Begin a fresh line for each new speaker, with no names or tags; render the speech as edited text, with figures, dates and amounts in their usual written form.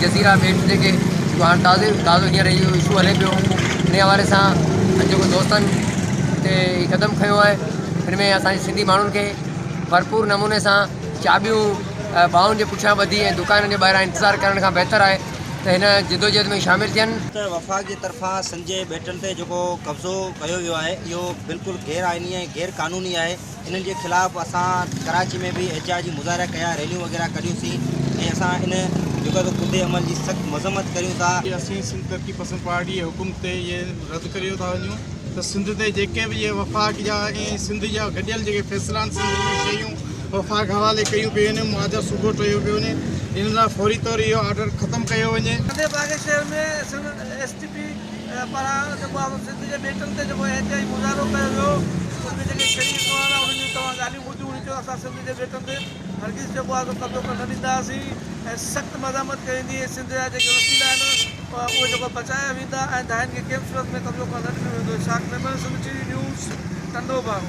Jazeera bat जेके हाणे ताज़ो हींअर इहो इशू हले पियो, इन हवाले सां जेको दोस्तनि ते क़दम खयो आहे, हिन में असांजे सिंधी माण्हुनि खे भरपूर नमूने सां चाॿियूं ॿाहुनि जे पुठियां ॿधी ऐं दुकाननि जे ॿाहिरां इंतज़ारु करण खां बहितर आहे त हिन जिदोजहद में शामिलु थियनि।
त वफ़ाक़ जी तरफ़ां संजय बेटनि ते जेको कब्ज़ो कयो वियो आहे इहो बिल्कुलु गैर आइनी ऐं गैर क़ानूनी आहे। इन्हनि जे ख़िलाफ़ु असां कराची में बि एहतिजाजी मुज़ाहिरा कया, रैलियूं वग़ैरह कढियूंसीं ऐं असां इन जेको खुदे अमल जी सख़्तु मज़म्मत करियूं था।
असीं सिंध तरक़ी पसंद पार्टी जे हुकुम ते इहे रद्द करियो था वञूं त सिंध ते जेके बि इहे वफ़ाक़ जा ऐं सिंध जा गॾियल जेके फ़ैसिला आहिनि, सिंध जूं शयूं वफ़ाक़ हवाले कयूं पियूं आहिनि, मुआवज़ा सुबुह कयो पियो वञे, इन लाइ फौरी तौर इहो ऑर्डर ख़तमु कयो वञे।
शहर में STP पारां जेको आहे सिंध जे बेटनि ते जेको एहतिजाजी मुज़ाहिरो कयो वियो, उनमें जेके शरीफ़ माण्हू उन्हनि जूं तव्हां ॻाल्हियूं ॿुधियूं, उन जो असां सिंध जे बेटनि ते हरगिज़ जेको आहे कब्ज़ो न ॾींदासीं ऐं सख़्तु मज़ामत कईंदी। सिंध जा जेके वसीला आहिनि उहे जेको बचाया वेंदा ऐं दाहिनि खे कंहिं सूरत में कब्ज़ो न ॾिनो वेंदो। शाख मेमन सिंध टीवी न्यूज़ टंडो बाग।